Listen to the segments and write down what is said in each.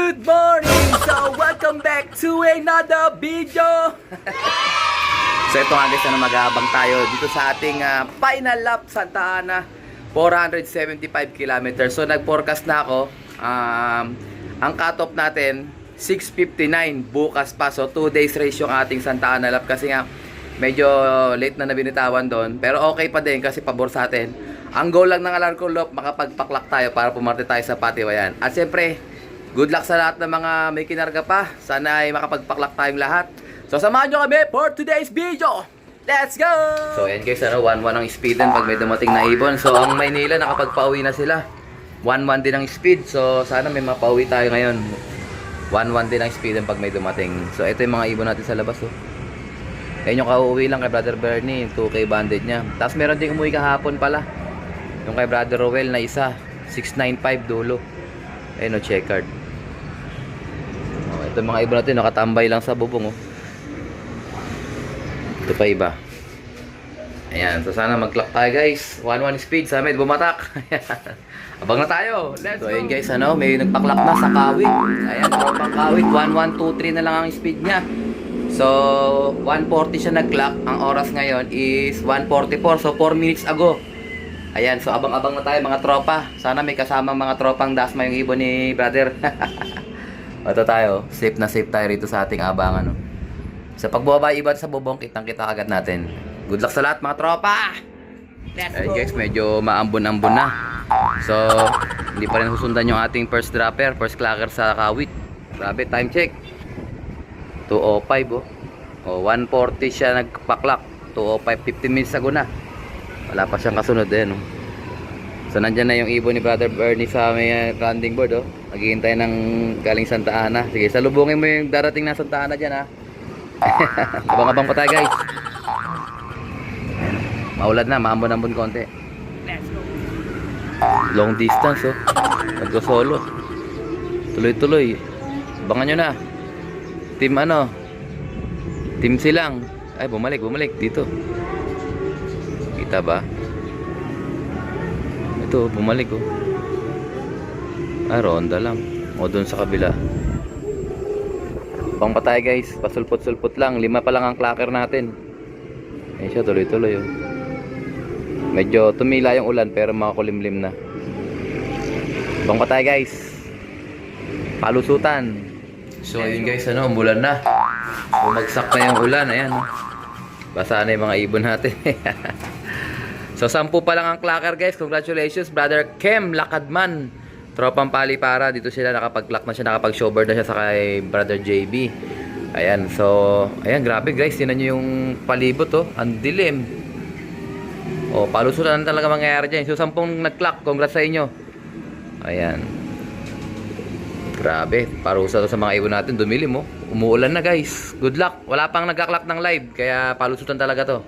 Good morning! So, welcome back to another video! So, ito nga guys, mag-aabang tayo dito sa ating final lap Santa Ana, 475 kilometers. So, nag-forecast na ako. Ang cut-off natin, 6:59 bukas pa. So, 2 days race yung ating Santa Ana lap kasi nga, medyo late na nabinitawan doon. Pero okay pa din kasi pabor sa atin. Ang goal lang ng Alarcon Loop, makapagpaklak tayo para pumarte tayo sa Patiwayan. At siyempre, good luck sa lahat ng mga may kinarga pa. Sana ay makapagpaklak tayong lahat. So, samahan nyo kami for today's video. Let's go! So, ayan guys, 1-1 ang speed pag may dumating na ibon. So, ang Maynila, nakapagpauwi na sila. 1-1 din ang speed. So, sana may mapauwi tayo ngayon. 1-1 din ang speed pag may dumating. So, ito yung mga ibon natin sa labas. Oh. Ayan yung kauuwi lang kay Brother Bernie. 2K banded niya. Tapos meron din umuwi kahapon pala. Yung kay Brother Rowell na isa. 695 dulo. Ayan o, checkered. Ito mga ibon natin, nakatambay lang sa bubong. Oh. Ito pa iba. Ayan, so sana mag-clock tayo guys. 1-1 speed sa amin, bumatak. Abang na tayo. Let's go. Ayan guys, may nagpaklak na sa kawit. Ayan, tropang kawit. 1-1-2-3 na lang ang speed niya. So, 140 siya nag-clock. Ang oras ngayon is 1:44. So, 4 minutes ago. Ayan, so abang-abang na tayo mga tropa. Sana may kasamang mga tropang dasma yung ibon ni brother. Ito tayo, safe na safe tayo rito sa ating abangan. No? Sa pagbababa iba sa bubong, kitang-kita agad natin. Good luck sa lahat mga tropa! Ayan guys, medyo maambon-ambon na. So, hindi pa rin susundan yung ating first dropper, first clacker sa kawit. Grabe, time check. 2:05 oh. O, 1:40 siya nagpaklak. 2:05, 15 minutes ago na. Wala pa siyang kasunod eh, no? So, nandyan na yung ibon ni Brother Bernie sa may landing board, oh. Naghihintay ng galing Santa Ana. Sige, salubungin mo yung darating na Santa Ana dyan, ha? Abang-abang pa tayo, guys. Maulad na, maambon-ambon konti. Let's go. Long distance, oh. Nagko-solo. Tuloy-tuloy. Abangan nyo na. Team ano? Team silang. Ay, bumalik dito. Kita ba? Ito, bumalik oh. Ah, ronda lang. O doon sa kabila. Pang patay guys, pasulpot-sulpot lang. 5 pa lang ang clacker natin. Ayan siya, tuloy-tuloy oh. Medyo tumila yung ulan pero makakulimlim na. Pang patay guys. Palusutan. So ayun guys, umulan na. Bumagsak na yung ulan, ayan oh. Basa na yung mga ibon natin. So 10 pa lang ang clacker guys. Congratulations Brother Kem Lakadman. Tropang Palipara. Dito sila nakapag-clock na siya. Nakapag-showboard na siya sa kay Brother JB. Ayan. So ayan, grabe guys. Tinan nyo yung palibot oh. Ang dilim. O, palusutan talaga mangyayari dyan. So 10 nag-clock. Congrats sa inyo. Ayan. Grabe. Parusa to sa mga ibon natin. Dumilim oh. Umuulan na guys. Good luck. Wala pang nagka-clock ng live. Kaya palusutan talaga to.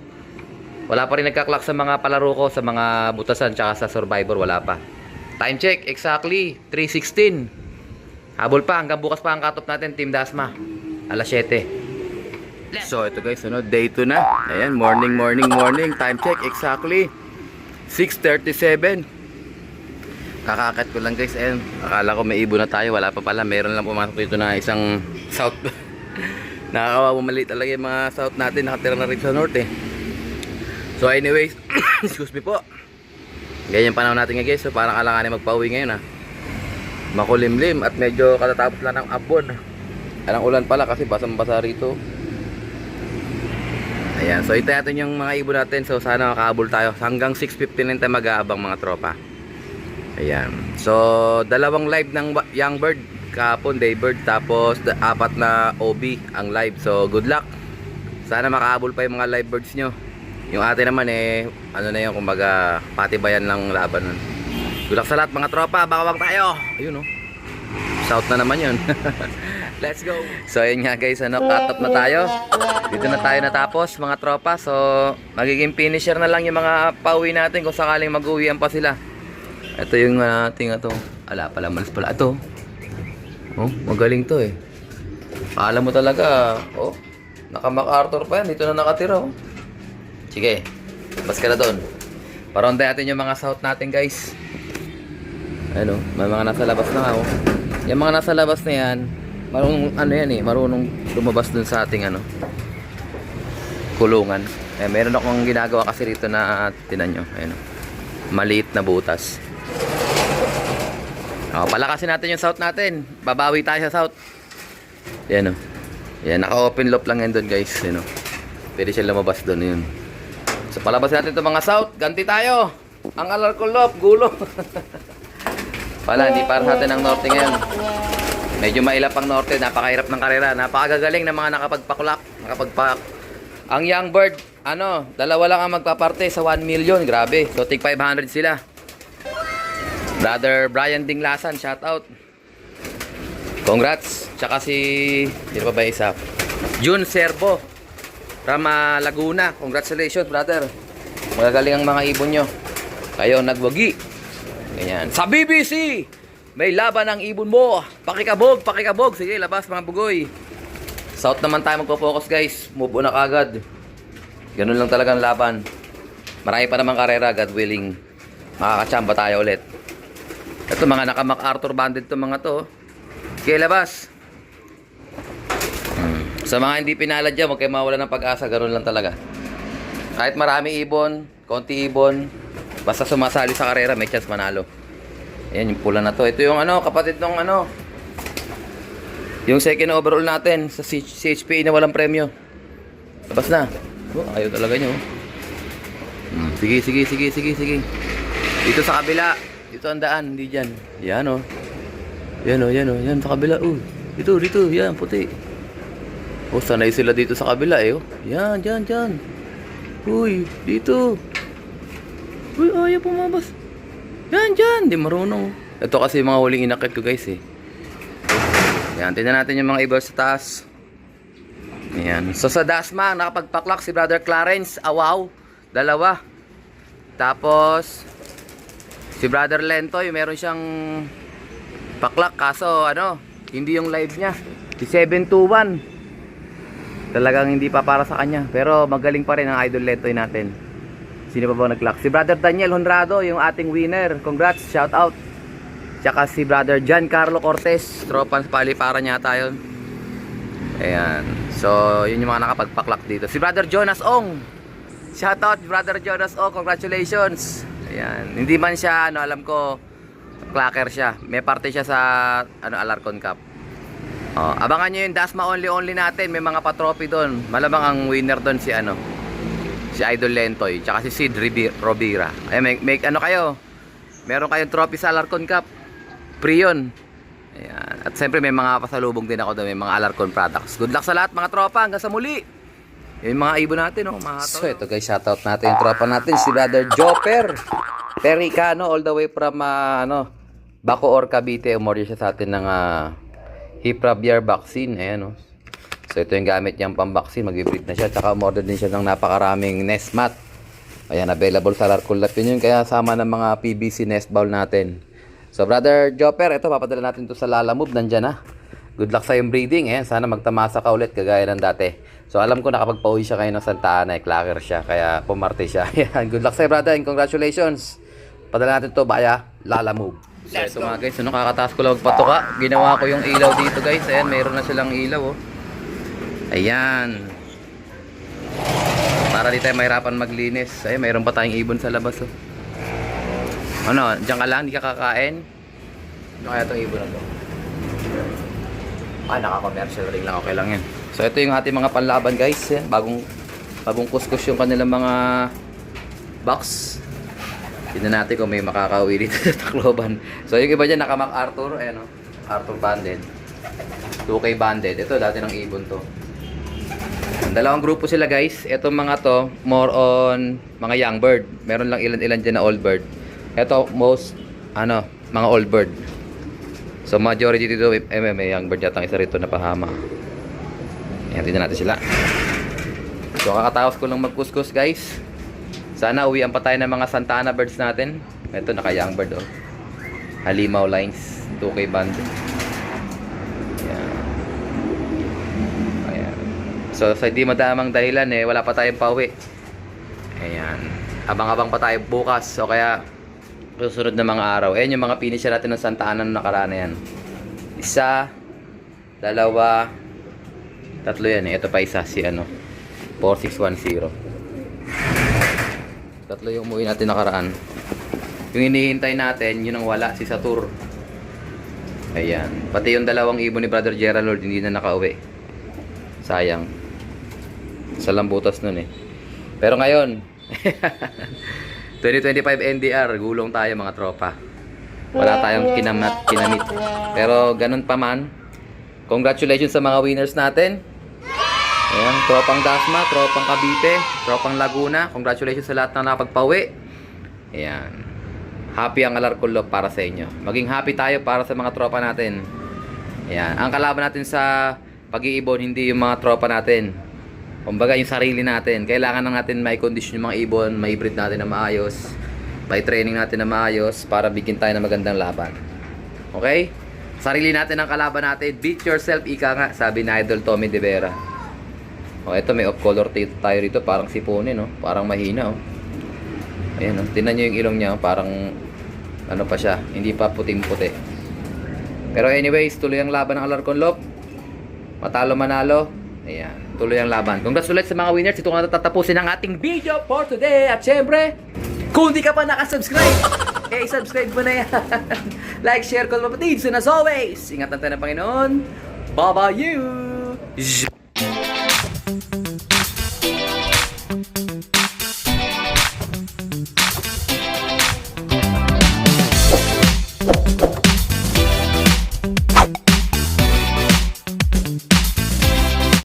Wala pa rin nagka-clock sa mga palaro ko, sa mga butasan, tsaka sa Survivor, wala pa. Time check, exactly, 3:16. Habol pa, hanggang bukas pa ang cut-off natin, Team Dasma. Alas 7. So, ito guys, day 2 na. Ayan, morning. Time check, exactly, 6:37. Kakakit ko lang guys, ayan. Akala ko may ibon na tayo, wala pa pala. Meron lang pumasok dito na isang south. Nakakawa, bumali talaga yung mga south natin, nakatira na rin sa north eh. So anyways, excuse me po. Ganyan panahon natin nga guys. So parang alanganin magpauwi ngayon ha. Makulimlim at medyo katatapos lang ng abon. Alang ulan pala kasi basang-basa rito. Ayan, so ito natin yung mga ibon natin. So sana makahabol tayo. Hanggang 6:59 tayo mag-aabang mga tropa. Ayan. So 2 live ng Young Bird kahapon, Daybird. Tapos 4 na OB ang live. So good luck. Sana makahabol pa yung mga live birds nyo. Yung atin naman ano na yun, kumbaga patibayan lang laban nun. Good luck sa lahat mga tropa, bakawag tayo. Ayun oh. South na naman yun. Let's go. So ayun nga guys, cut off na tayo. Dito na tayo natapos mga tropa. So magiging finisher na lang yung mga pauwi natin kung sakaling mag-uwian pa sila. Ito yung ating ala pala, malas pala ito. Oh, magaling to eh. Alam mo talaga, oh, naka MacArthur pa yan, dito na nakatira oh. Sige, bas ka na doon. Paronda natin yung mga south natin guys. Ano, may mga nasa labas na nga oh. Yung mga nasa labas na yan, marunong ano yan eh, marunong lumabas dun sa ating ano, kulungan. Eh, meron akong ginagawa kasi rito na tinan nyo, ayun, maliit na butas. Palakasin natin yung south natin. Babawi tayo sa south. Yan o. Yan, naka-open loop lang yan doon guys. Yan o. Pwede siya lumabas doon yun. So palabas natin itong mga south. Ganti tayo. Ang alarko loop, gulo. Pala, hindi para sa atin ang norte ngayon. Medyo mailap ang norte. Napakahirap ng karera. Napakagagaling ng mga nakapagpakulak. Ang young bird, ano, dalawa lang ang magpaparte sa 1 million. Grabe. So tig 500 sila. Brother Brian Dinglasan, shout out. Congrats. Tsaka sino pa ba isa? June Servo from Laguna. Congratulations, brother. Magagaling ang mga ibon nyo. Kayo nagwagi. Ganyan. Sa BBC, may laban ang ibon mo. Pakikabog, pakikabog. Sige, labas mga bugoy. South naman tayo magpo-focus guys. Move on na kagad. Ganun lang talagang laban. Marami pa naman karera, God willing. Makakachamba tayo ulit. Ito mga naka-MacArthur banded to mga to. Sige, labas. Sa mga hindi pinalad dyan, huwag kayo mawala ng pag-asa. Ganun lang talaga. Kahit marami ibon, konti ibon, basta sumasali sa karera, may chance manalo. Ayan, yung pula na to. Ito yung ano, kapatid ng ano, yung second overall natin sa CHPA na walang premyo. Labas na. Oh, ayaw talaga nyo. Sige, sige, sige, sige, sige. Dito sa kabila. Dito ang daan, hindi dyan. Yan o. Yan o, yan o. Yan sa kabila. Dito, dito. Yan, puti. Sanay sila dito sa kabila eh. Yan, dyan, dyan. Uy, dito. Uy, ayaw pumabas. Yan, dyan. Di marunong. Ito kasi yung mga huling inakit ko guys eh. Yan, tingnan natin yung mga ibon sa taas. Yan. So sa Dasma, nakapagpaklak si Brother Clarence Awaw. Dalawa. Tapos si Brother Lentoy, meron siyang paklak. Kaso ano, hindi yung live niya. Si 721. Talagang hindi pa para sa kanya. Pero magaling pa rin ang Idol Lentoy natin. Sino pa ba nag-clock? Si Brother Daniel Honrado, yung ating winner. Congrats, shout out. Tsaka si Brother Giancarlo Cortez, tropan sa paliparan yata yun. Ayan. So, yun yung mga nakapagpaklak dito. Si Brother Jonas Ong. Shout out, Brother Jonas Ong. Congratulations. Ayan. Hindi man siya, ano, alam ko, clacker siya. May parte siya sa, ano, Alarcon Cup. Abangan nyo yung Dasma only natin. May mga pa-trophy doon. Malamang ang winner doon si, ano, si Idol Lentoy. Tsaka si Sid Rovira. Ayan, may ano kayo. Meron kayong trophy sa Alarcon Cup. Free yun. Ayan. At siyempre may mga pasalubong din ako doon. May mga Alarcon products. Good luck sa lahat mga tropa. Hanggang sa muli. Yung mga ibon natin, oh, mga so ito guys, shoutout natin yung tropa natin, si Brother Joper Pericano, all the way from ano, Bacoor, Cavite. Umorder siya sa atin ng Hipraviar vaccine. Ayan, oh. So ito yung gamit niyang pang-vaccine. Mag-breed na siya. Tsaka umorder din siya ng napakaraming nest mat. Ayan, available sa Alarcon Lab yun. Kaya sama ng mga PVC nest bowl natin. So Brother Joper, ito papadala natin to sa Lala Move. Nandyan na. Good luck sa iyong breeding. Ayan, sana magtamasa ka ulit kagaya ng dati. So alam ko nakapagpauwi siya kayo ng Santa Ana, clacker siya, kaya pumarte siya. Good luck sa'yo brother and congratulations. Padala natin to via Lala Move. So ito mga guys, ano, kakataas ko lang magpatuka. Ginawa ko yung ilaw dito guys. Ayan, mayroon na silang ilaw, oh. Ayan. Para di tayo mahirapan maglinis. Ayan, mayroon pa tayong ibon sa labas, oh. Ano, diyan ka lang, di ka kakain. Ano kaya itong ibon na to? Naka-commercial ring lang, okay lang yan. So ito yung ating mga panlaban guys. Yan, bagong kuskus yung kanilang mga box. Tignan natin kung may makakauwi dito sa Tacloban. So yung iba dyan naka MacArthur. Ayan, oh, Arthur banded, 2K banded. Ito dati ng ibon to. Dalawang grupo sila guys. Itong mga to more on mga young bird. Meron lang ilan dyan na old bird. Ito most ano, mga old bird. So majority dito may young bird yata isa rito na pahama. Ayan, tignan natin sila. So kakataos ko lang magkuskus guys. Sana uwian pa tayo ng mga Santa Ana birds natin. Ito naka young bird, oh. Halimaw lines 2K band. Ayan. Ayan. So sa di madamang dahilan wala pa tayong pauwi. Ayan. Abang-abang pa tayo bukas. So kaya susunod na mga araw. Ayan yung mga finisher natin ng Santa Ana na nakaraan na yan. Isa, dalawa, tatlo yan eh. Ito pa isa, si ano, 4610. Tatlo yung umuwi natin nakaraan. Yung hinihintay natin, yun ang wala, si Satur. Ayan. Pati yung dalawang ibon ni Brother Gerald, hindi na nakauwi. Sayang. Sa lambutas nun eh. Pero ngayon, 2025 NDR, gulong tayo mga tropa. Wala tayong kinamit. Pero ganun pa man, congratulations sa mga winners natin. Ayan, tropang Dasma, tropang Cavite, tropang Laguna. Congratulations sa lahat na nakapagpawi. Ayan. Happy ang Alarcolop para sa inyo. Maging happy tayo para sa mga tropa natin. Ayan. Ang kalaban natin sa pag-iibon, hindi yung mga tropa natin. Kumbaga yung sarili natin. Kailangan lang natin may condition yung mga ibon, may breed natin na maayos, may training natin na maayos para bigyan tayo ng magandang laban. Okay? Sarili natin ang kalaban natin. Beat yourself, ika nga, sabi na Idol Tommy De Vera. O, ito may off color tayo rito, parang sipunin, no? Parang mahina, oh. Ayan, oh. Tingnan nyo yung ilong niya, oh. Parang ano pa siya, hindi pa puting-puti. Pero anyways, tuloy ang laban ng Alarcolop. Matalo manalo. Ayan, tuloy ang laban. Congrats ulit sa mga winners. Ito nga tatapusin ang ating video for today. At syempre, kung di ka pa nakasubscribe, subscribe mo na yan. Like, share, call mapatids. And as always, ingatan tayo ng Panginoon. Bye-bye you!